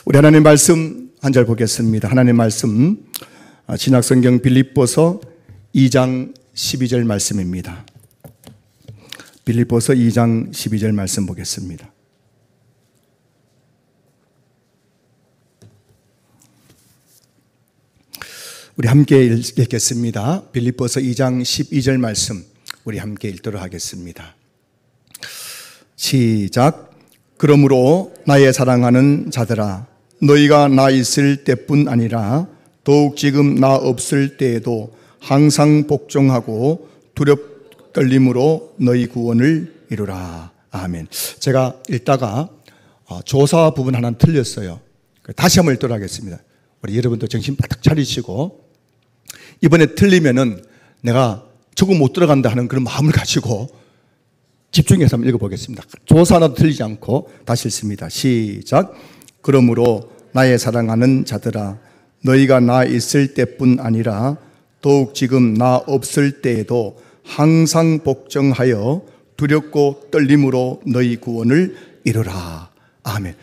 우리 하나님 말씀 한 절 보겠습니다. 하나님 말씀 신약성경 빌립보서 2장 12절 말씀입니다. 빌립보서 2장 12절 말씀 보겠습니다. 우리 함께 읽겠습니다. 빌립보서 2장 12절 말씀 우리 함께 읽도록 하겠습니다. 시작. 그러므로 나의 사랑하는 자들아, 너희가 나 있을 때뿐 아니라 더욱 지금 나 없을 때에도 항상 복종하고 떨림으로 너희 구원을 이루라. 아멘. 제가 읽다가 조사 부분 하나 틀렸어요. 다시 한번 읽도록 하겠습니다. 우리 여러분도 정신 바짝 차리시고, 이번에 틀리면은 내가 저거 못 들어간다 하는 그런 마음을 가지고 집중해서 한번 읽어보겠습니다. 조사 하나도 틀리지 않고 다시 읽습니다. 시작. 그러므로 나의 사랑하는 자들아, 너희가 나 있을 때뿐 아니라 더욱 지금 나 없을 때에도 항상 복종하여 두렵고 떨림으로 너희 구원을 이루라. 아멘.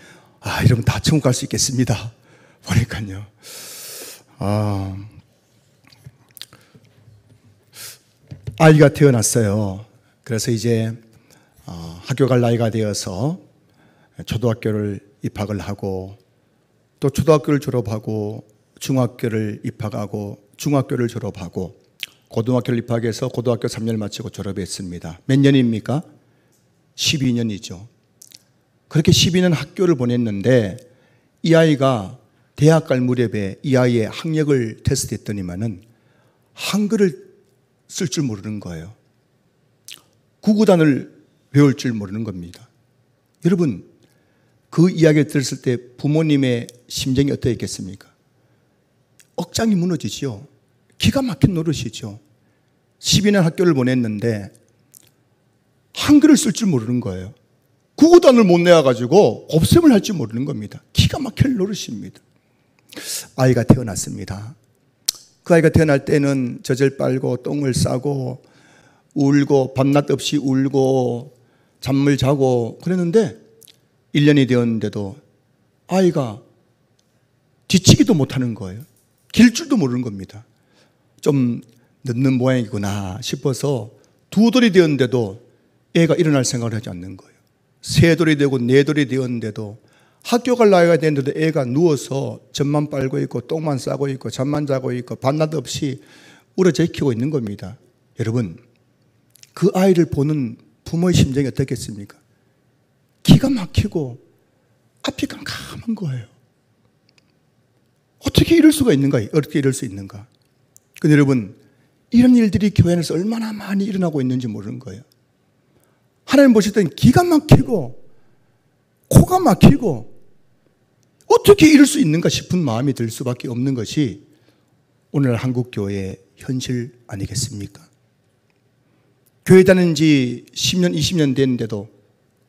여러분 다 천국 갈 수 있겠습니다. 보니까요. 아이가 태어났어요. 그래서 이제 학교 갈 나이가 되어서 초등학교를 입학을 하고, 또 초등학교를 졸업하고, 중학교를 입학하고, 중학교를 졸업하고, 고등학교를 입학해서 고등학교 3년을 마치고 졸업했습니다. 몇 년입니까? 12년이죠. 그렇게 12년 학교를 보냈는데, 이 아이가 대학 갈 무렵에 이 아이의 학력을 테스트했더니만은 한글을 쓸 줄 모르는 거예요. 구구단을 배울 줄 모르는 겁니다. 여러분, 그 이야기를 들었을 때 부모님의 심정이 어떠했겠습니까? 억장이 무너지죠. 기가 막힌 노릇이죠. 12년 학교를 보냈는데 한글을 쓸 줄 모르는 거예요. 구구단을 못 내와가지고 곱셈을 할 줄 모르는 겁니다. 기가 막힐 노릇입니다. 아이가 태어났습니다. 그 아이가 태어날 때는 젖을 빨고 똥을 싸고 울고 밤낮 없이 울고 잠을 자고 그랬는데 1년이 되었는데도 아이가 뒤치기도 못하는 거예요. 길 줄도 모르는 겁니다. 좀 늦는 모양이구나 싶어서 2돌이 되었는데도 애가 일어날 생각을 하지 않는 거예요. 3돌이 되고 4돌이 되었는데도 학교 갈 나이가 됐는데도 애가 누워서 젖만 빨고 있고 똥만 싸고 있고 잠만 자고 있고 밤낮 없이 울어제키고 있는 겁니다. 여러분, 그 아이를 보는 부모의 심정이 어떻겠습니까? 기가 막히고 앞이 깜깜한 거예요. 어떻게 이럴 수가 있는가? 어떻게 이럴 수 있는가? 근데 여러분, 이런 일들이 교회 안에서 얼마나 많이 일어나고 있는지 모르는 거예요. 하나님 보실 때는 기가 막히고 코가 막히고 어떻게 이럴 수 있는가 싶은 마음이 들 수밖에 없는 것이 오늘 한국 교회의 현실 아니겠습니까? 교회 다닌 지 10년, 20년 됐는데도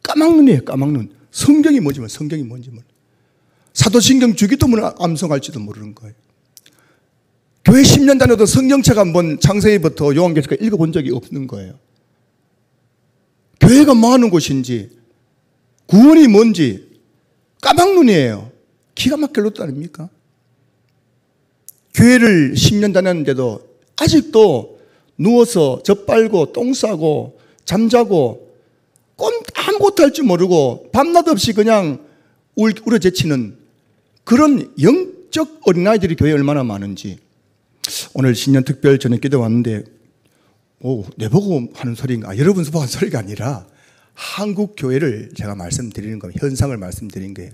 까막눈이에요, 까막눈. 성경이 뭔지 모르는, 성경이 뭔지 모르는. 사도신경 주기도문을 암송할지도 모르는 거예요. 교회 10년 다녀도 성경책 한번 창세기부터 요한계시까지 읽어본 적이 없는 거예요. 교회가 뭐 하는 곳인지, 구원이 뭔지 까막눈이에요. 기가 막힐 것도 아닙니까? 교회를 10년 다녔는데도 아직도 누워서 젖 빨고 똥 싸고 잠자고 아무것도 할 줄 모르고 밤낮 없이 그냥 울어제치는 그런 영적 어린아이들이 교회에 얼마나 많은지. 오늘 신년 특별 저녁 기도 왔는데 내보고 하는 소리인가? 여러분 보고 하는 소리가 아니라 한국 교회를 제가 말씀드리는 겁니다. 현상을 말씀드린 거예요.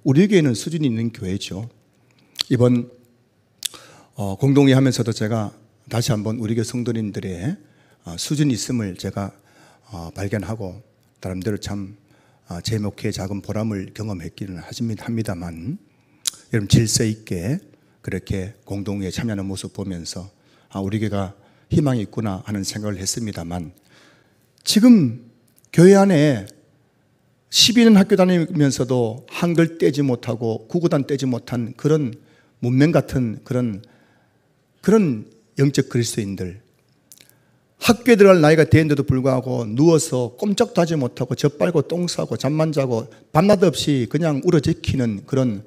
우리 교회는 수준이 있는 교회죠. 이번 공동회 하면서도 제가 다시 한번 우리 교회 성도님들의 수준이 있음을 제가 발견하고 나름대로 참 제 목회에 작은 보람을 경험했기는 합니다만, 여러분 질서 있게 그렇게 공동회에 참여하는 모습 보면서 우리 교회가 희망이 있구나 하는 생각을 했습니다만, 지금 교회 안에 12년 학교 다니면서도 한글 떼지 못하고 구구단 떼지 못한 그런 문맹 같은 그런 영적 그리스도인들, 학교에 들어갈 나이가 되는데도 불구하고 누워서 꼼짝도 하지 못하고 젖 빨고 똥 싸고 잠만 자고 밤낮 없이 그냥 울어제키는 그런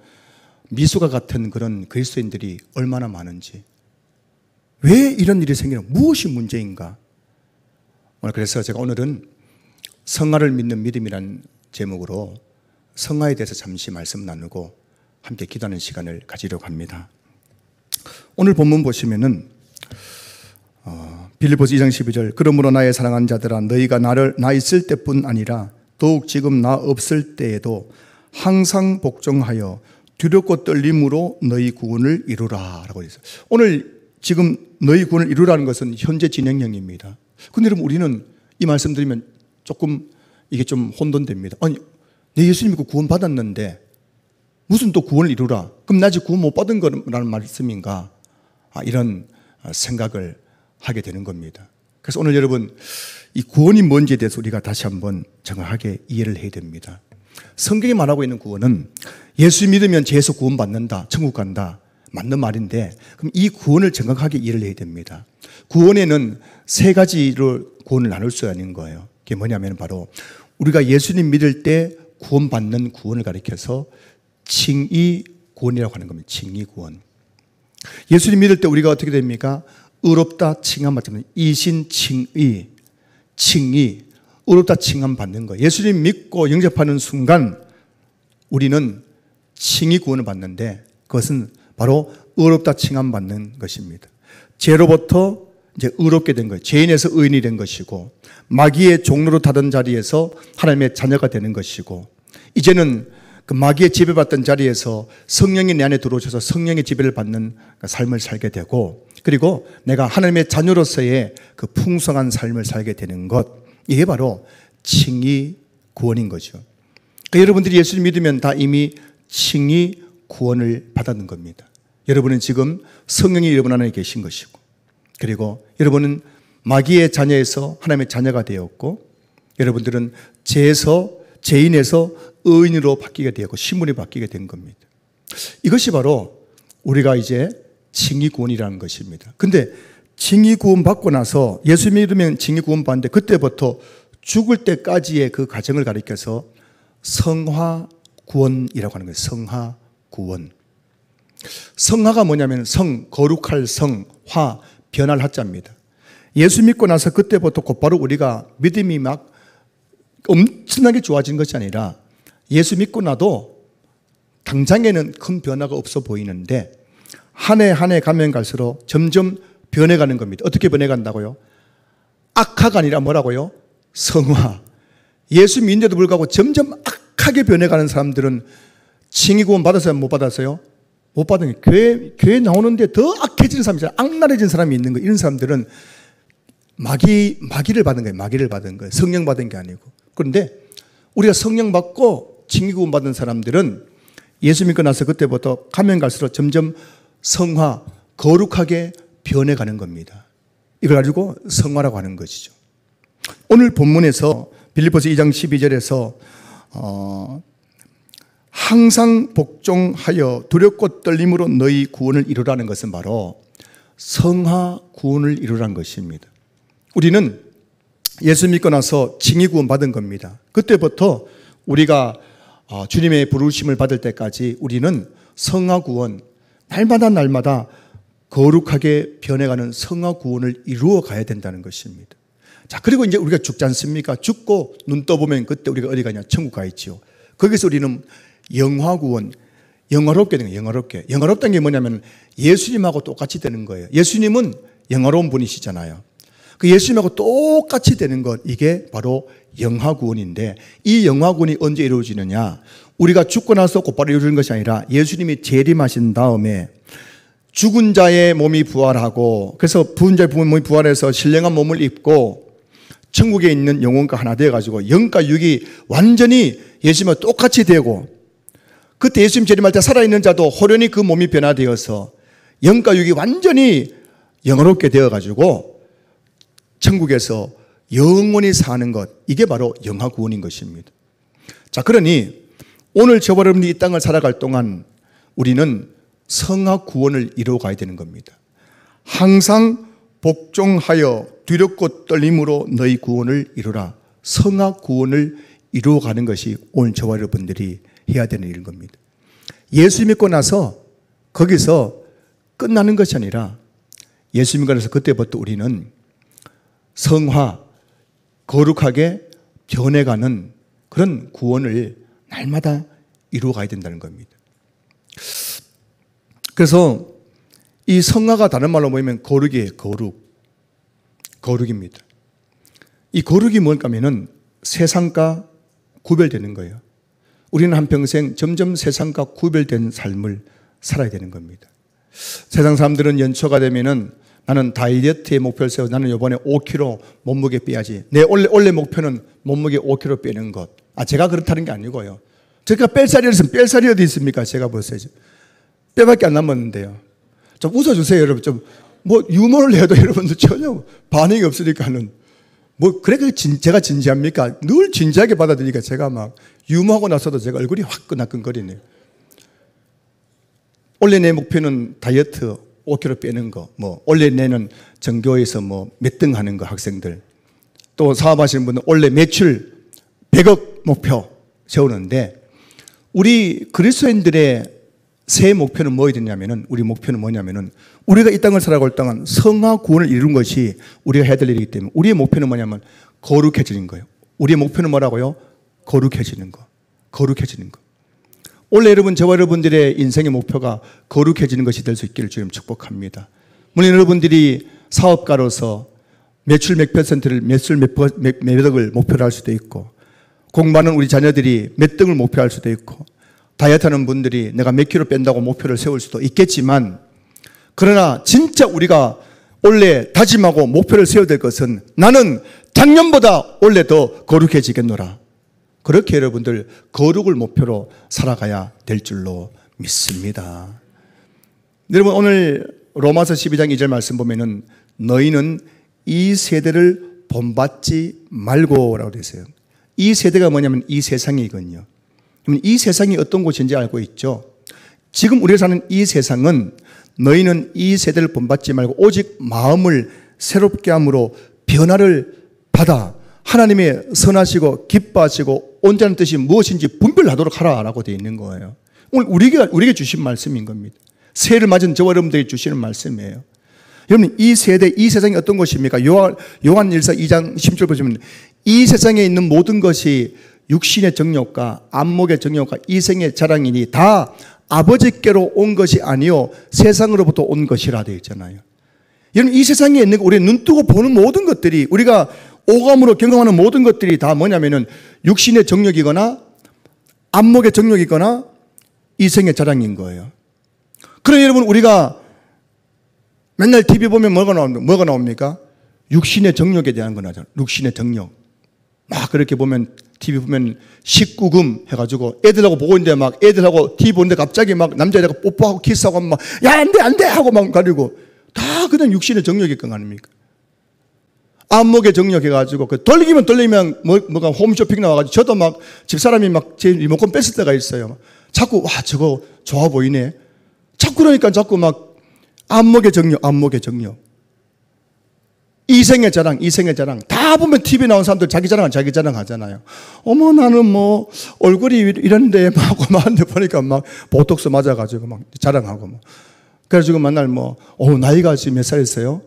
미수가 같은 그런 그리스도인들이 얼마나 많은지, 왜 이런 일이 생기는, 무엇이 문제인가? 그래서 제가 오늘은 성화를 믿는 믿음이라는 제목으로 성화에 대해서 잠시 말씀 나누고 함께 기도하는 시간을 가지려고 합니다. 오늘 본문 보시면은 빌립보서 2장 12절, 그러므로 나의 사랑하는 자들아, 너희가 나 있을 때뿐 아니라 더욱 지금 나 없을 때에도 항상 복종하여 두렵고 떨림으로 너희 구원을 이루라 라고 했어요. 오늘 지금 너희 구원을 이루라는 것은 현재 진행형입니다. 근데 여러분, 우리는 이 말씀 드리면 조금 이게 좀 혼돈됩니다. 아니, 내 예수님 믿고 구원 받았는데 무슨 또 구원을 이루라? 그럼 나 아직 구원 못 받은 거라는 말씀인가? 이런 생각을 하게 되는 겁니다. 그래서 오늘 여러분, 이 구원이 뭔지에 대해서 우리가 다시 한번 정확하게 이해를 해야 됩니다. 성경이 말하고 있는 구원은 예수 믿으면 죄에서 구원받는다, 천국 간다, 맞는 말인데, 그럼 이 구원을 정확하게 이해를 해야 됩니다. 구원에는 세 가지로 구원을 나눌 수 있는 거예요. 그게 뭐냐면 바로 우리가 예수님 믿을 때 구원받는 구원을 가리켜서 칭의 구원이라고 하는 겁니다. 칭의 구원. 예수님 믿을 때 우리가 어떻게 됩니까? 의롭다 칭함 받는, 이신 칭의, 의롭다 칭함 받는 거예요. 예수님 믿고 영접하는 순간 우리는 칭의 구원을 받는데, 그것은 바로 의롭다 칭함 받는 것입니다. 죄로부터 이제 의롭게 된 거예요. 죄인에서 의인이 된 것이고, 마귀의 종로로 타던 자리에서 하나님의 자녀가 되는 것이고, 이제는 그 마귀의 지배받던 자리에서 성령이 내 안에 들어오셔서 성령의 지배를 받는 삶을 살게 되고, 그리고 내가 하나님의 자녀로서의 그 풍성한 삶을 살게 되는 것, 이게 바로 칭의 구원인 거죠. 그러니까 여러분들이 예수를 믿으면 다 이미 칭의 구원을 받았는 겁니다. 여러분은 지금 성령이 여러분 안에 계신 것이고, 그리고 여러분은 마귀의 자녀에서 하나님의 자녀가 되었고, 여러분들은 죄인에서 의인으로 바뀌게 되었고, 신분이 바뀌게 된 겁니다. 이것이 바로 우리가 이제 칭의 구원이라는 것입니다. 근데 칭의 구원 받고 나서, 예수 믿으면 칭의 구원 받는데, 그때부터 죽을 때까지의 그 과정을 가리켜서 성화 구원이라고 하는 거예요. 성화 구원. 성화가 뭐냐면 거룩할 성, 화, 변할 화자입니다. 예수 믿고 나서 그때부터 곧바로 우리가 믿음이 막 엄청나게 좋아진 것이 아니라, 예수 믿고 나도 당장에는 큰 변화가 없어 보이는데 한 해 한 해 가면 갈수록 점점 변해가는 겁니다. 어떻게 변해간다고요? 악화가 아니라 뭐라고요? 성화. 예수 믿는데도 불구하고 점점 악하게 변해가는 사람들은 칭의 구원 받았어요? 못 받았어요? 못 받은 게, 교회 나오는데 더 악해진 사람이 있잖아요. 악랄해진 사람이 있는 거예요. 이런 사람들은 마귀를 받은 거예요. 마귀를 받은 거예요. 성령 받은 게 아니고. 그런데 우리가 성령 받고 칭의 구원 받은 사람들은 예수 믿고 나서 그때부터 가면 갈수록 점점 성화, 거룩하게 변해가는 겁니다. 이걸 가지고 성화라고 하는 것이죠. 오늘 본문에서 빌립보서 2장 12절에서 항상 복종하여 두렵고 떨림으로 너희 구원을 이루라는 것은 바로 성화 구원을 이루라는 것입니다. 우리는 예수 믿고 나서 칭의 구원 받은 겁니다. 그때부터 우리가 주님의 부르심을 받을 때까지 우리는 성화 구원, 날마다 거룩하게 변해가는 성화 구원을 이루어 가야 된다는 것입니다. 자, 그리고 이제 우리가 죽지 않습니까? 죽고 눈 떠보면 그때 우리가 어디 가냐? 천국 가 있지요. 거기서 우리는 영화 구원, 영화롭게 되는 거예요. 영화롭게. 영화롭다는 게 뭐냐면 예수님하고 똑같이 되는 거예요. 예수님은 영화로운 분이시잖아요. 그 예수님하고 똑같이 되는 것, 이게 바로 영화 구원인데, 이 영화 구원이 언제 이루어지느냐? 우리가 죽고 나서 곧바로 이루어지는 것이 아니라 예수님이 재림하신 다음에 죽은 자의 몸이 부활하고, 그래서 부은 자의 몸이 부활해서 신령한 몸을 입고 천국에 있는 영혼과 하나 되어가지고 영과 육이 완전히 예수님과 똑같이 되고, 그때 예수님 재림할 때 살아있는 자도 호련히 그 몸이 변화되어서 영과 육이 완전히 영화롭게 되어가지고 천국에서 영원히 사는 것, 이게 바로 영화 구원인 것입니다. 자, 그러니 오늘 저와 여러분이 이 땅을 살아갈 동안 우리는 성화 구원을 이루어 가야 되는 겁니다. 항상 복종하여 두렵고 떨림으로 너희 구원을 이루라. 성화 구원을 이루어 가는 것이 오늘 저와 여러분들이 해야 되는 일인 겁니다. 예수 믿고 나서 거기서 끝나는 것이 아니라 예수 믿고 나서 그때부터 우리는 성화, 거룩하게 변해가는 그런 구원을 날마다 이루어가야 된다는 겁니다. 그래서 이 성화가 다른 말로 보면 거룩이에요. 거룩입니다. 이 거룩이 뭘까 하면은 세상과 구별되는 거예요. 우리는 한평생 점점 세상과 구별된 삶을 살아야 되는 겁니다. 세상 사람들은 연초가 되면은 나는 다이어트의 목표를 세워 나는 이번에 5kg 몸무게 빼야지. 내 원래 목표는 몸무게 5kg 빼는 것. 제가 그렇다는 게 아니고요. 제가 뺄 살이 있으면 뺄 살이 어디 있습니까? 제가 보세요. 뼈밖에 안 남았는데요. 좀 웃어주세요, 여러분. 좀 뭐 유머를 해도 여러분들 전혀 반응이 없으니까는 뭐 그래 제가 진지합니까? 늘 진지하게 받아들이니까 제가 막 유머하고 나서도 제가 얼굴이 확 끈끈거리네요. 원래 내 목표는 다이어트 5kg 빼는 거, 뭐 원래 내는 전교에서 뭐 몇 등 하는 거 학생들, 또 사업하시는 분은 원래 매출 100억 목표 세우는데 우리 그리스도인들의 새 목표는 뭐가 되냐면은 우리 목표는 뭐냐면은 우리가 이 땅을 살아갈 동안 성화 구원을 이룬 것이 우리가 해야 될 일이기 때문에 우리의 목표는 뭐냐면 거룩해지는 거예요. 우리의 목표는 뭐라고요? 거룩해지는 거. 거룩해지는 거. 원래 여러분, 저와 여러분들의 인생의 목표가 거룩해지는 것이 될 수 있기를 주님 축복합니다. 물론 여러분들이 사업가로서 매출 몇 퍼센트를 매출 몇 억을 목표로 할 수도 있고 공부하는 우리 자녀들이 몇 등을 목표할 수도 있고 다이어트하는 분들이 내가 몇 킬로 뺀다고 목표를 세울 수도 있겠지만 그러나 진짜 우리가 원래 다짐하고 목표를 세워야 될 것은 나는 작년보다 원래 더 거룩해지겠노라. 그렇게 여러분들 거룩을 목표로 살아가야 될 줄로 믿습니다. 여러분 오늘 로마서 12장 2절 말씀 보면은 너희는 이 세대를 본받지 말고 라고 되어 있어요. 이 세대가 뭐냐면 이 세상이거든요. 이 세상이 어떤 곳인지 알고 있죠. 지금 우리가 사는 이 세상은 너희는 이 세대를 본받지 말고 오직 마음을 새롭게 함으로 변화를 받아 하나님의 선하시고 기뻐하시고 온전한 뜻이 무엇인지 분별하도록 하라라고 되어 있는 거예요. 오늘 우리에게 주신 말씀인 겁니다. 새해를 맞은 저와 여러분들에게 주시는 말씀이에요. 여러분 이 세대, 이 세상이 어떤 것입니까? 요한일서 2장 10절 보시면 이 세상에 있는 모든 것이 육신의 정욕과 안목의 정욕과 이생의 자랑이니 다 아버지께로 온 것이 아니요 세상으로부터 온 것이라 되어 있잖아요. 여러분 이 세상에 있는 우리 눈 뜨고 보는 모든 것들이 우리가 오감으로 경험하는 모든 것들이 다 뭐냐면은 육신의 정욕이거나 안목의 정욕이거나 이생의 자랑인 거예요. 그러나 여러분 우리가 맨날 TV 보면 뭐가 나옵니까? 육신의 정욕에 대한 거 나잖아요. 육신의 정욕. 막 그렇게 보면 TV 보면 19금 해가지고 애들하고 보고 있는데 막 애들하고 TV 보는데 갑자기 막 남자애가 뽀뽀하고 키스하고 막 야 안 돼 하고 막 가리고 다 그냥 육신의 정욕일 거 아닙니까? 안목의 정욕 해가지고 그 돌리면 뭐가 홈쇼핑 나와가지고 저도 막 집사람이 막 제 리모컨 뺐을 때가 있어요. 자꾸 와 저거 좋아 보이네. 자꾸 그러니까 자꾸 막 안목의 정욕 이생의 자랑 다 보면 TV 나온 사람들 자기 자랑 하잖아요. 어머 나는 뭐 얼굴이 이런데 막 하는데 보니까 막 보톡스 맞아가지고 막 자랑하고 뭐 그래가지고 맨날 뭐 나이가 지금 몇 살이세요?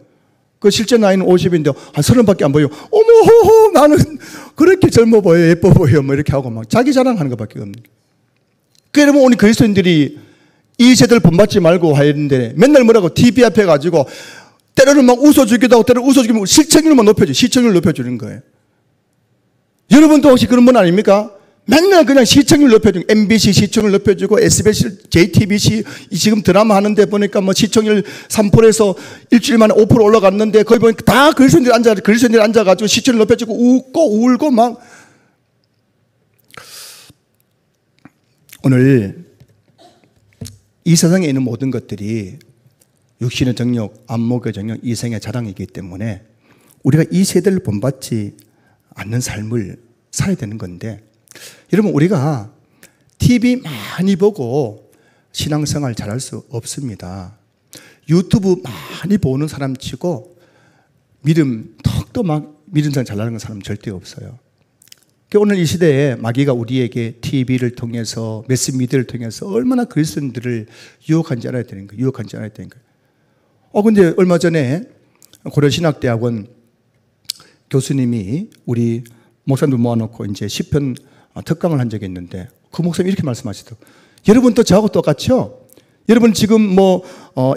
그 실제 나이는 50인데 한 30밖에 안 보여. 어머 나는 그렇게 젊어 보여 예뻐 보여 뭐 이렇게 하고 막 자기 자랑하는 것밖에 없는 거예요. 그러면 오늘 그리스도인들이 이 세대를 본받지 말고 하는데 맨날 뭐라고 TV 앞에 가지고 때로는 막 웃어주기도 하고 때로는 웃어주기도 시청률만 시청률 높여주는 거예요. 여러분도 혹시 그런 분 아닙니까? 맨날 그냥 시청률 높여주고 MBC 시청률 높여주고 SBS, JTBC 지금 드라마 하는데 보니까 뭐 시청률 3%에서 일주일 만에 5% 올라갔는데 거기 보니까 다 그리스도인들이 앉아가지고 시청률 높여주고 웃고 울고 막 오늘 이 세상에 있는 모든 것들이 육신의 정욕, 안목의 정욕, 이생의 자랑이기 때문에 우리가 이 세대를 본받지 않는 삶을 살아야 되는 건데 여러분 우리가 TV 많이 보고 신앙생활 잘할 수 없습니다. 유튜브 많이 보는 사람 치고 턱도 막 믿음 생활 잘하는 사람 절대 없어요. 오늘 이 시대에 마귀가 우리에게 TV를 통해서 매스미디어를 통해서 얼마나 그리스도인들을 유혹한지 알아야 되는 거예요. 유혹한지 알아야 되는 거예요. 근데 얼마 전에 고려신학대학원 교수님이 우리 목사님들 모아놓고 이제 시편 특강을 한 적이 있는데 그 목사님이 이렇게 말씀하시더라고요. 여러분도 저하고 똑같죠? 여러분 지금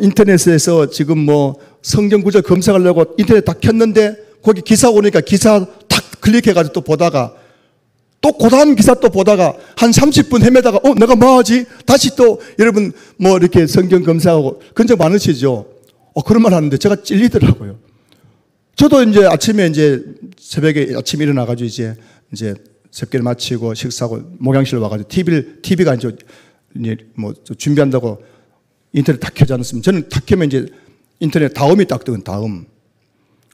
인터넷에서 지금 성경 구절 검색하려고 인터넷 다 켰는데 거기 기사 오니까 기사 탁 클릭해가지고 또 보다가 또 고다음 기사 또 보다가 한 30분 헤매다가 내가 뭐 하지? 다시 또 여러분 이렇게 성경 검색하고 그런 적 많으시죠? 그런 말 하는데 제가 찔리더라고요. 저도 이제 아침에 이제 새벽에 아침에 일어나가지고 이제 새벽을 마치고 식사하고 목양실 와가지고 TV가 이제 준비한다고 인터넷 다 켜지 않았으면 저는 다 켜면 이제 인터넷 다음이 딱 뜨건 다음.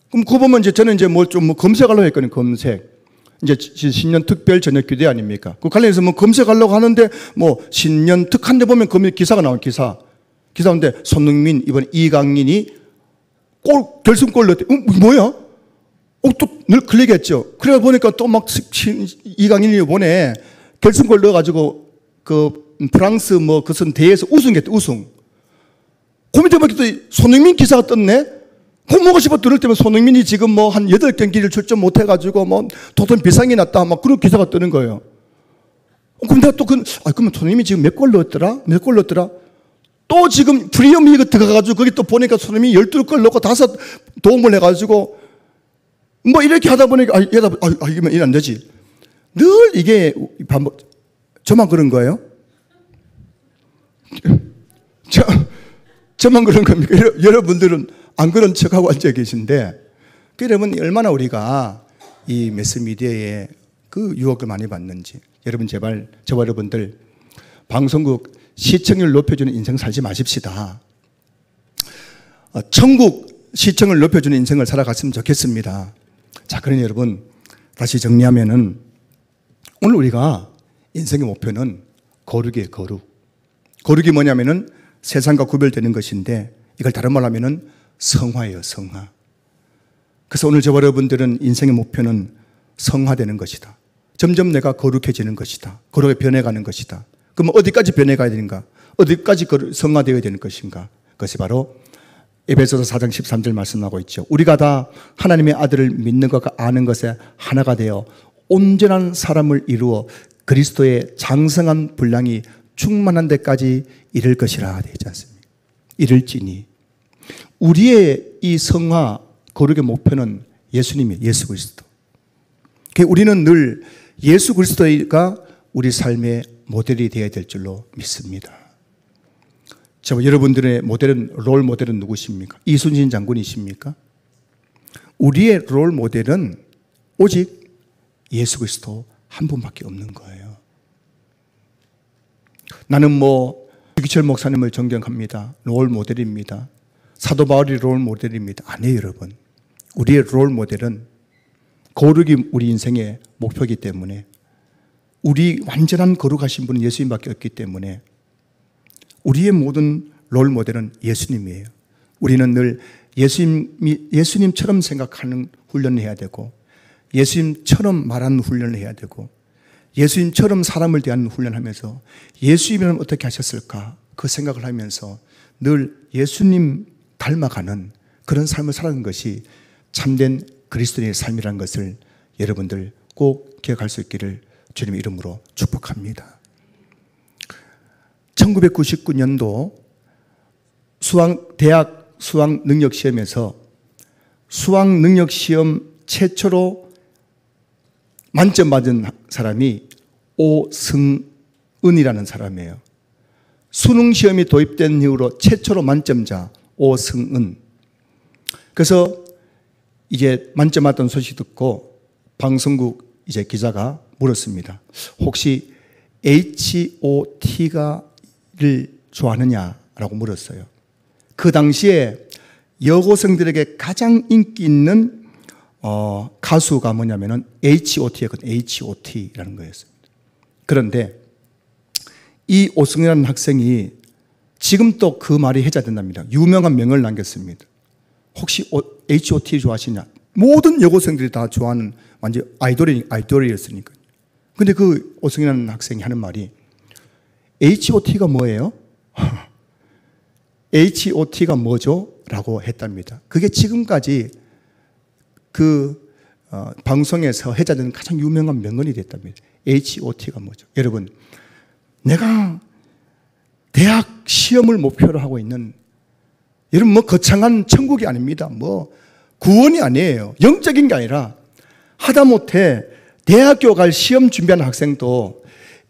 그럼 그거 보면 이제 저는 이제 좀 검색하려고 했거든요. 검색. 이제 신년 특별 저녁 기도 아닙니까? 그 관련해서 검색하려고 하는데 신년 특한데 보면 기사가 나온 기사인데 손흥민 이번 이강인이 결승골 넣었대. 뭐야? 또 늘 클릭했죠. 그래 보니까 또 막 이강인이 이번에 결승골 넣어가지고 그 프랑스 그슨 대회에서 우승했대. 우승. 그 밑에 또 손흥민 기사가 떴네. 뭐가 싶어 들을 때면 손흥민이 지금 한 8경기를 출전 못해가지고 도통 비상이 났다. 그런 기사가 뜨는 거예요. 그럼 내가 또 그러면 손흥민이 지금 몇 골 넣었더라? 또 지금 프리미엄 리그 들어가가지고 거기 또 보니까 손흥민이 12골 넣고 5 도움을 해가지고 이렇게 하다 보니까 이러면 이래 안 되지. 늘 이게 반복. 저만 그런 거예요? 저만 그런 겁니까? 여러분들은 안 그런 척하고 앉아 계신데, 여러분 얼마나 우리가 이 매스미디어에 그 유혹을 많이 받는지. 여러분 제발 저와 여러분들 방송국 시청률 높여주는 인생 살지 마십시다. 천국 시청을 높여주는 인생을 살아갔으면 좋겠습니다. 자, 그러니 여러분 다시 정리하면은 오늘 우리가 인생의 목표는 거룩이에요. 거룩이 뭐냐면은 세상과 구별되는 것인데 이걸 다른 말로 하면은 성화예요. 성화. 그래서 오늘 저와 여러분들은 인생의 목표는 성화되는 것이다. 점점 내가 거룩해지는 것이다. 거룩에 변해가는 것이다. 그럼 어디까지 변해가야 되는가? 어디까지 성화되어야 되는 것인가? 그것이 바로 에베소서 4장 13절 말씀하고 있죠. 우리가 다 하나님의 아들을 믿는 것과 아는 것에 하나가 되어 온전한 사람을 이루어 그리스도의 장성한 분량이 충만한 데까지 이를 것이라 되지 않습니까? 이를지니. 우리의 이 성화 거룩의 목표는 예수님이에요. 예수 그리스도. 우리는 늘 예수 그리스도가 우리 삶의 모델이 되어야 될 줄로 믿습니다. 여러분들의 롤 모델은 누구십니까? 이순신 장군이십니까? 우리의 롤 모델은 오직 예수 그리스도 한 분밖에 없는 거예요. 나는 유기철 목사님을 존경합니다. 롤 모델입니다. 사도 바울이 롤 모델입니다. 아니에요, 여러분. 우리의 롤 모델은 거룩이 우리 인생의 목표이기 때문에, 우리 완전한 거룩하신 분은 예수님밖에 없기 때문에 우리의 모든 롤 모델은 예수님이에요. 우리는 늘 예수님처럼 생각하는 훈련을 해야 되고, 예수님처럼 말하는 훈련을 해야 되고, 예수님처럼 사람을 대하는 훈련을 하면서 예수님은 어떻게 하셨을까? 그 생각을 하면서 늘 예수님 닮아가는 그런 삶을 살아가는 것이 참된 그리스도인의 삶이라는 것을 여러분들 꼭 기억할 수 있기를 주님의 이름으로 축복합니다. 1999년도 대학 수학능력시험에서 수학능력시험 최초로 만점 받은 사람이 오승은이라는 사람이에요. 수능시험이 도입된 이후로 최초로 만점자 오승은. 그래서 이제 만점 받던 소식 듣고 방송국 이제 기자가 물었습니다. 혹시 H.O.T를 좋아하느냐라고 물었어요. 그 당시에 여고생들에게 가장 인기 있는 가수가 뭐냐면은 H.O.T였거든요. H.O.T라는 거였습니다. 그런데 이 오승이라는 학생이 지금 또 그 말이 해자된답니다. 유명한 명을 남겼습니다. 혹시 H.O.T 좋아하시냐? 모든 여고생들이 다 좋아하는 완전 아이돌이었으니까요. 근데 그 오승이라는 학생이 하는 말이 HOT가 뭐예요? HOT가 뭐죠? 라고 했답니다. 그게 지금까지 그 방송에서 해자되는 가장 유명한 명언이 됐답니다. HOT가 뭐죠? 여러분, 내가 대학 시험을 목표로 하고 있는, 여러분 뭐 거창한 천국이 아닙니다. 뭐 구원이 아니에요. 영적인 게 아니라 하다못해 대학교 갈 시험 준비하는 학생도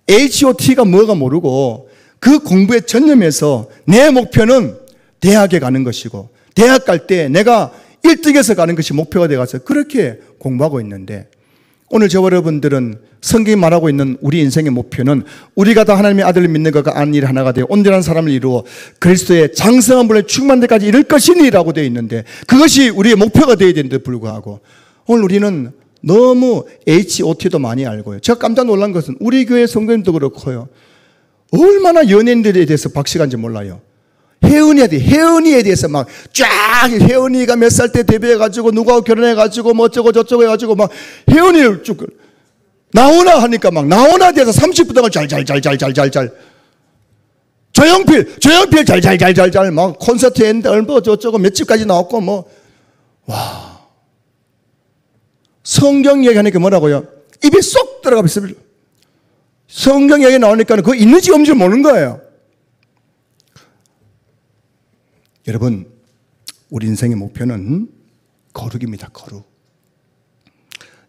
HOT가 뭐가 모르고 그 공부에 전념해서 내 목표는 대학에 가는 것이고 대학 갈 때 내가 1등에서 가는 것이 목표가 되어서 그렇게 공부하고 있는데, 오늘 저와 여러분들은 성경이 말하고 있는 우리 인생의 목표는 우리가 다 하나님의 아들을 믿는 것과 아는 일 하나가 되어 온전한 사람을 이루어 그리스도의 장성한 분의 충만 데까지 이를 것이니라고 되어 있는데, 그것이 우리의 목표가 되어야 되는데 불구하고 오늘 우리는 너무 HOT도 많이 알고요. 제가 깜짝 놀란 것은 우리 교회 성도님도 그렇고요. 얼마나 연예인들에 대해서 박식한지 몰라요. 혜은이에 대해서 막 쫙, 혜은이가 몇 살 때 데뷔해가지고 누구하고 결혼해가지고 뭐 어쩌고 저쩌고 해가지고 막 혜은이를 쭉 나오나 하니까 막 나오나 대해서 30분 동안 잘 조영필 잘 막 콘서트 했는데 얼마 저쩌고 몇 집까지 나왔고 뭐, 와. 성경 얘기하니까 뭐라고요? 입에 쏙 들어가 있습니다. 성경 얘기 나오니까 그거 있는지 없는지 모르는 거예요. 여러분, 우리 인생의 목표는 거룩입니다. 거룩.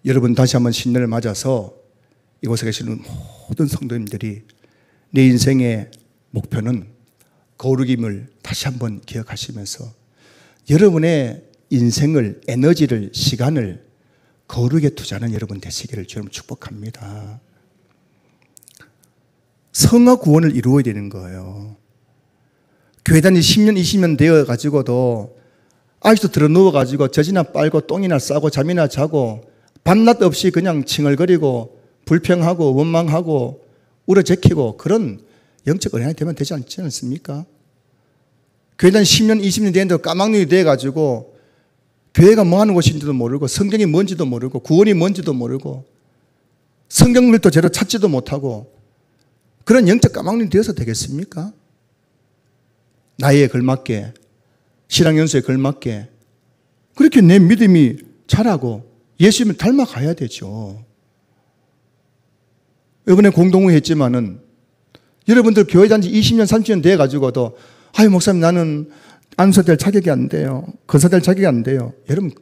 여러분, 다시 한번 신년을 맞아서 이곳에 계시는 모든 성도님들이 내 인생의 목표는 거룩임을 다시 한번 기억하시면서 여러분의 인생을, 에너지를, 시간을 거룩에 투자하는 여러분 되시기를 주님 축복합니다. 성화 구원을 이루어야 되는 거예요. 교회 다니 10년, 20년 되어가지고도 아직도 들어 누워가지고 젖이나 빨고 똥이나 싸고 잠이나 자고 밤낮 없이 그냥 칭얼거리고 불평하고 원망하고 울어제키고 그런 영적 어린아이 되면 되지 않지 않습니까? 교회 다니 10년, 20년 되는데 까막눈이 돼가지고 교회가 뭐 하는 곳인지도 모르고 성경이 뭔지도 모르고 구원이 뭔지도 모르고 성경글도 제대로 찾지도 못하고 그런 영적 까막눈이 되어서 되겠습니까? 나이에 걸맞게, 신앙연수에 걸맞게 그렇게 내 믿음이 자라고 예수님을 닮아가야 되죠. 이번에 공동회 했지만은 여러분들 교회 다닌 지 20년, 30년 돼가지고도 아유 목사님 나는 안수될 자격이 안 돼요. 건사될 자격이 안 돼요. 여러분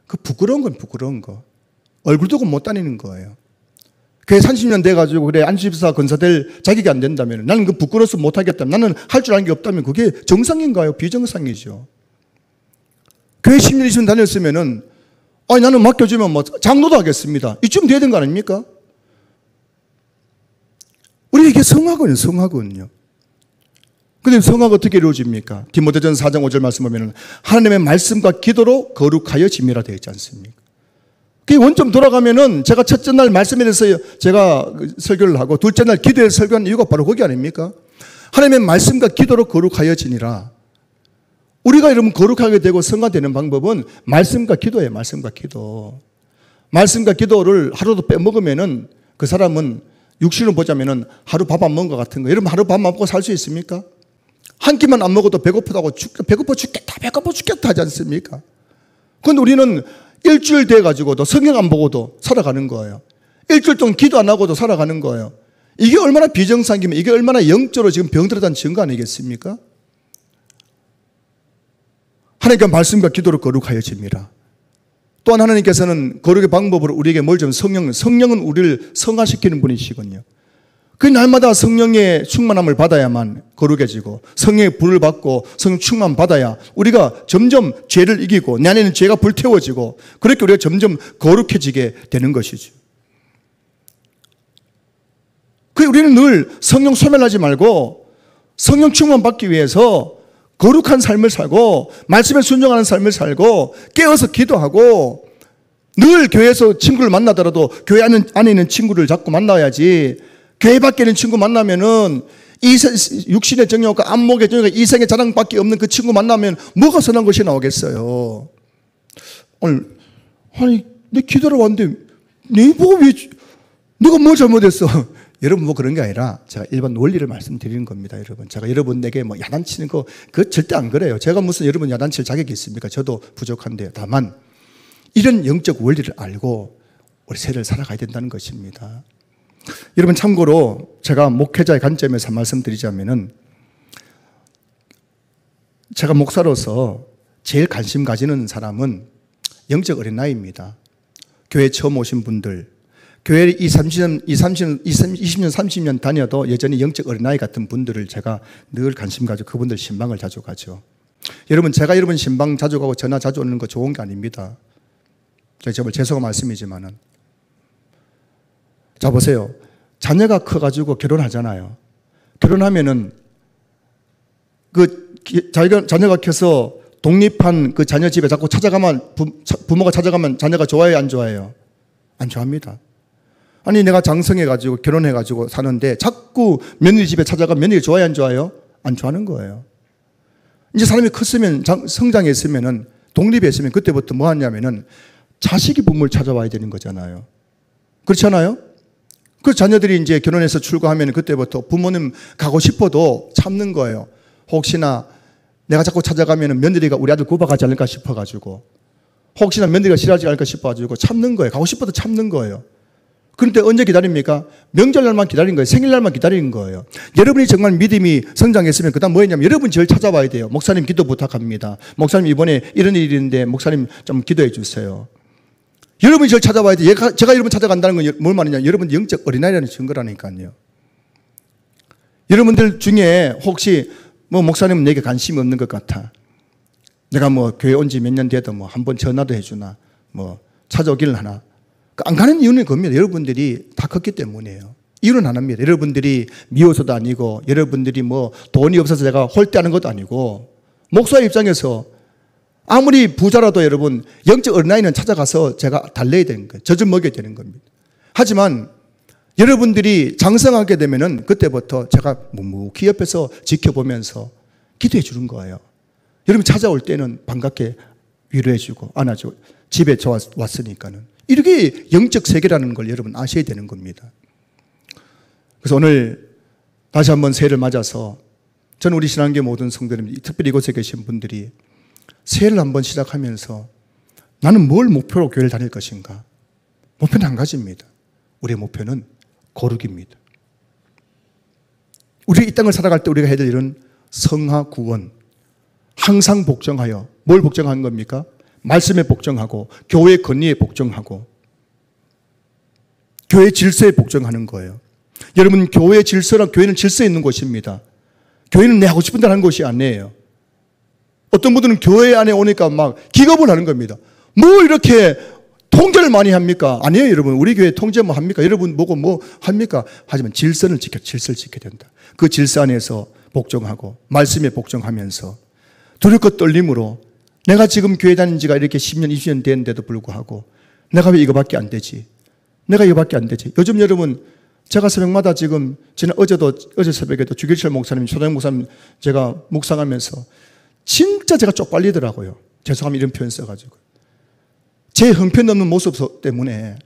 그 부끄러운 건 부끄러운 거. 얼굴 두고 못 다니는 거예요. 교회 30년 돼가지고 그래 안수집사 건사될 자격이 안 된다면 나는 그 부끄러워서 못하겠다면 나는 할 줄 아는 게 없다면 그게 정상인가요? 비정상이죠. 교회 10년, 20년 다녔으면은 아니 나는 맡겨주면 뭐 장로도 하겠습니다. 이쯤 돼야 되는 거 아닙니까? 우리에게 성화군요. 근데 성화가 어떻게 이루어집니까? 디모데전 4장 5절 말씀 보면 하나님의 말씀과 기도로 거룩하여 짐이라 되어 있지 않습니까? 그 원점 돌아가면은 제가 첫째 날 말씀에 대해서 제가 설교를 하고 둘째 날 기도에 설교한 이유가 바로 거기 아닙니까? 하나님의 말씀과 기도로 거룩하여 지니라. 우리가 여러분 거룩하게 되고 성화되는 방법은 말씀과 기도예요. 말씀과 기도. 말씀과 기도를 하루도 빼먹으면은 그 사람은 육신으로 보자면은 하루 밥 안 먹은 것 같은 거. 여러분 하루 밥 안 먹고 살 수 있습니까? 한 끼만 안 먹어도 배고프다고 배고파 죽겠다 하지 않습니까? 그런데 우리는 일주일 돼가지고도 성경 안 보고도 살아가는 거예요. 일주일 동안 기도 안 하고도 살아가는 거예요. 이게 얼마나 비정상이면 이게 얼마나 영적으로 지금 병들었다는 증거 아니겠습니까? 하나님께 말씀과 기도로 거룩하여 집니다. 또한 하나님께서는 거룩의 방법으로 우리에게 뭘 주면 성령은 우리를 성화시키는 분이시거든요. 그 날마다 성령의 충만함을 받아야만 거룩해지고 성령의 불을 받고 성령 충만 받아야 우리가 점점 죄를 이기고 내 안에는 죄가 불태워지고 그렇게 우리가 점점 거룩해지게 되는 것이죠. 그 우리는 늘 성령 소멸하지 말고 성령 충만 받기 위해서 거룩한 삶을 살고 말씀에 순종하는 삶을 살고 깨어서 기도하고 늘 교회에서 친구를 만나더라도 교회 안에 있는 친구를 자꾸 만나야지. 교회 밖에 있는 친구 만나면은 육신의 정욕과 안목의 정욕과 이생의 자랑밖에 없는 그 친구 만나면 뭐가 선한 것이 나오겠어요. 아니 내 기도를 왔는데 내 보고 왜 누가 뭐 잘못했어? 여러분 뭐 그런 게 아니라 제가 일반 원리를 말씀드리는 겁니다. 여러분 제가 여러분에게 뭐 야단치는 거 그거 절대 안 그래요. 제가 무슨 여러분 야단칠 자격이 있습니까? 저도 부족한데요. 다만 이런 영적 원리를 알고 우리 세대를 살아가야 된다는 것입니다. 여러분 참고로 제가 목회자의 관점에서 말씀드리자면은 제가 목사로서 제일 관심 가지는 사람은 영적 어린아이입니다. 교회 처음 오신 분들, 교회 20년, 30년 다녀도 여전히 영적 어린아이 같은 분들을 제가 늘 관심 가지고 그분들 신방을 자주 가죠. 여러분 제가 여러분 신방 자주 가고 전화 자주 오는 거 좋은 게 아닙니다. 제가 정말 죄송한 말씀이지만은. 자 보세요. 자녀가 커가지고 결혼하잖아요. 결혼하면은 자녀가 커서 독립한 그 자녀 집에 자꾸 찾아가면 부모가 찾아가면 자녀가 좋아해요, 안 좋아해요? 안 좋아합니다. 아니 내가 장성해가지고 결혼해가지고 사는데 자꾸 며느리 집에 찾아가면 며느리 좋아해요, 안 좋아해요? 안 좋아하는 거예요. 이제 사람이 컸으면 성장했으면은 독립했으면 그때부터 뭐 하냐면은 자식이 부모를 찾아와야 되는 거잖아요. 그렇지 않아요? 그 자녀들이 이제 결혼해서 출가하면 그때부터 부모님 가고 싶어도 참는 거예요. 혹시나 내가 자꾸 찾아가면 며느리가 우리 아들 구박하지 않을까 싶어가지고, 혹시나 며느리가 싫어하지 않을까 싶어가지고 참는 거예요. 가고 싶어도 참는 거예요. 그런데 언제 기다립니까? 명절날만 기다리는 거예요. 생일날만 기다리는 거예요. 여러분이 정말 믿음이 성장했으면 그 다음 뭐 했냐면 여러분 저를 찾아와야 돼요. 목사님 기도 부탁합니다. 목사님 이번에 이런 일이 있는데 목사님 좀 기도해 주세요. 여러분이 저를 찾아와야 돼요. 제가 여러분 찾아간다는 건 뭘 말이냐? 여러분 영적 어린아이라는 증거라니까요. 여러분들 중에 혹시 뭐 목사님은 내게 관심이 없는 것 같아. 내가 뭐 교회 온 지 몇 년 돼도 뭐 한 번 전화도 해주나 뭐 찾아오기를 하나. 안 가는 이유는 그겁니다. 여러분들이 다 컸기 때문이에요. 이유는 안 합니다. 여러분들이 미워서도 아니고 여러분들이 뭐 돈이 없어서 제가 홀대하는 것도 아니고 목사의 입장에서 아무리 부자라도 여러분 영적 어린아이는 찾아가서 제가 달래야 되는 거예요. 젖을 먹여야 되는 겁니다. 하지만 여러분들이 장성하게 되면은 그때부터 제가 묵묵히 옆에서 지켜보면서 기도해 주는 거예요. 여러분 찾아올 때는 반갑게 위로해 주고 안아주고 집에 왔으니까는. 이렇게 영적 세계라는 걸 여러분 아셔야 되는 겁니다. 그래서 오늘 다시 한번 새해를 맞아서 저는 우리 신앙계 모든 성도님, 특별히 이곳에 계신 분들이 새해를 한번 시작하면서 나는 뭘 목표로 교회를 다닐 것인가? 목표는 한 가지입니다. 우리의 목표는 거룩입니다. 우리가 이 땅을 살아갈 때 우리가 해야 될 일은 성화 구원, 항상 복종하여. 뭘 복종하는 겁니까? 말씀에 복종하고 교회 권위에 복종하고 교회 질서에 복종하는 거예요. 여러분 교회 질서랑 교회는 질서 있는 곳입니다. 교회는 내 하고 싶은 대로 하는 곳이 아니에요. 어떤 분들은 교회 안에 오니까 막 기겁을 하는 겁니다. 뭐 이렇게 통제를 많이 합니까? 아니에요, 여러분. 우리 교회 통제 뭐 합니까? 여러분 보고 뭐 합니까? 하지만 질서를 질서를 지켜야 된다. 그 질서 안에서 복종하고 말씀에 복종하면서 두렵고 떨림으로 내가 지금 교회 다닌 지가 이렇게 10년, 20년 됐는데도 불구하고 내가 왜 이거밖에 안 되지? 내가 이거밖에 안 되지? 요즘 여러분 제가 새벽마다 지금 어제 새벽에도 주길철 목사님, 초등 목사님 제가 묵상하면서 진짜 제가 쪽팔리더라고요. 죄송합니다. 이런 표현 써가지고. 제 형편없는 모습 때문에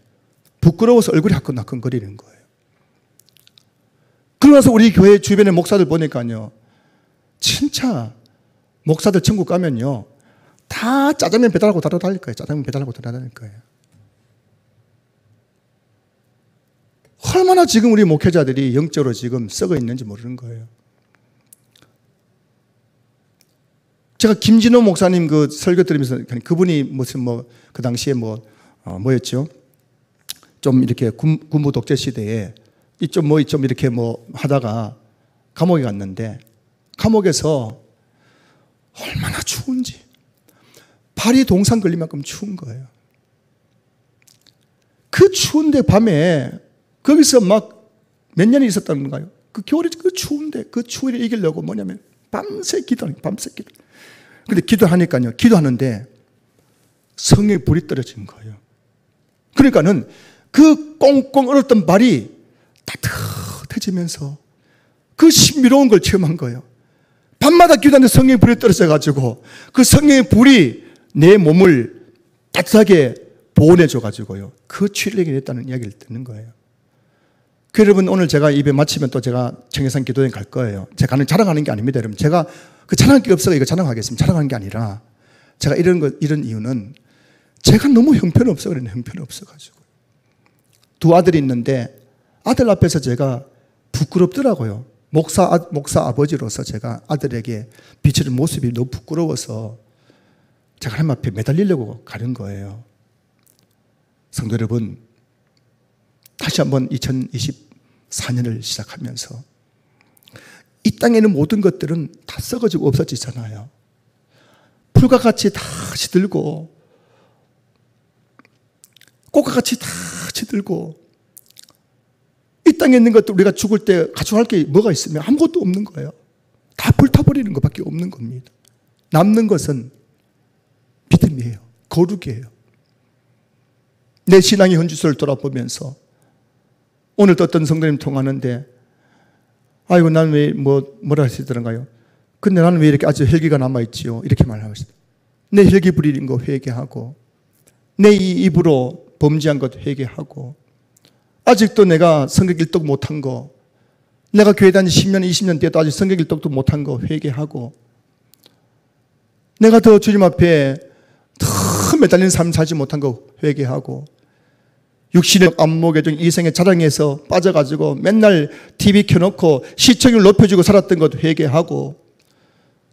부끄러워서 얼굴이 화끈화끈거리는 거예요. 그러고 나서 우리 교회 주변의 목사들 보니까요. 진짜 목사들 천국 가면요. 다 짜장면 배달하고 달아다닐 거예요. 짜장면 배달하고 달아다닐 거예요. 얼마나 지금 우리 목회자들이 영적으로 지금 썩어 있는지 모르는 거예요. 제가 김진호 목사님 그 설교 들으면서 그분이 무슨 그 당시에 뭐였죠? 좀 이렇게 군부 독재 시대에 좀 이렇게 하다가 감옥에 갔는데 감옥에서 얼마나 추운지 발이 동상 걸릴 만큼 추운 거예요. 그 추운데 밤에 거기서 막 몇 년이 있었다는 건가요? 그 겨울에 그 추운데 그 추위를 이기려고 뭐냐면 밤새 기도하는 밤새 기도. 근데 기도하니까요. 기도하는데 성령의 불이 떨어진 거예요. 그러니까는 그 꽁꽁 얼었던 발이 따뜻해지면서 그 신비로운 걸 체험한 거예요. 밤마다 기도하는데 성령의 불이 떨어져가지고 그 성령의 불이 내 몸을 따뜻하게 보온해줘가지고요. 그 추위를 이겨냈다는 이야기를 듣는 거예요. 그 여러분, 오늘 제가 입에 마치면 또 제가 청해산 기도회에 갈 거예요. 제가 자랑하는 게 아닙니다, 여러분. 제가 그 자랑할 게 없어서 이거 자랑하겠습니다. 자랑하는 게 아니라 제가 이런 이유는 제가 너무 형편없어 그래요. 형편없어가지고. 두 아들이 있는데 아들 앞에서 제가 부끄럽더라고요. 목사 아버지로서 제가 아들에게 비치는 모습이 너무 부끄러워서 제가 하나님 앞에 매달리려고 가는 거예요. 성도 여러분, 다시 한번 2024년을 시작하면서 이 땅에 있는 모든 것들은 다 썩어지고 없어지잖아요. 풀과 같이 다 시들고 꽃과 같이 다 시들고, 이 땅에 있는 것들 우리가 죽을 때 가져갈 게 뭐가 있으면 아무것도 없는 거예요. 다 불타버리는 것밖에 없는 겁니다. 남는 것은 믿음이에요. 거룩이에요. 내 신앙의 현주소를 돌아보면서 오늘도 어떤 성도님 통하는데, 아이고 나는 왜 뭐라 하시더런가요? 근데 나는 왜 이렇게 아주 혈기가 남아있지요? 이렇게 말하셨어요. 내 혈기 부리는 거 회개하고, 내 이 입으로 범죄한 것 회개하고, 아직도 내가 성경 일독 못한 거, 내가 교회 다닌 10년, 20년 뒤에도 아직 성경 일독도 못한 거 회개하고, 내가 더 주님 앞에 더 매달리는 삶 살지 못한 거 회개하고, 육신의 안목에 좀 이생의 자랑에서 빠져가지고 맨날 TV 켜놓고 시청률 높여주고 살았던 것 회개하고,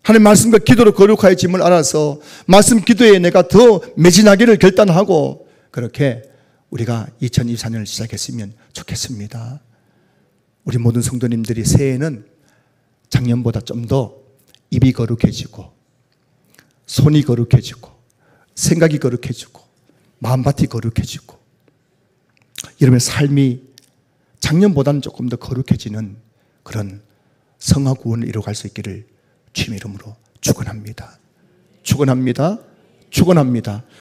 하나님 말씀과 기도로 거룩하여 짐을 알아서 말씀 기도에 내가 더 매진하기를 결단하고, 그렇게 우리가 2024년을 시작했으면 좋겠습니다. 우리 모든 성도님들이 새해에는 작년보다 좀 더 입이 거룩해지고, 손이 거룩해지고, 생각이 거룩해지고, 마음밭이 거룩해지고, 여러분의 삶이 작년보다는 조금 더 거룩해지는 그런 성화 구원을 이루어갈 수 있기를 주님의 이름으로 축원합니다. 축원합니다. 축원합니다.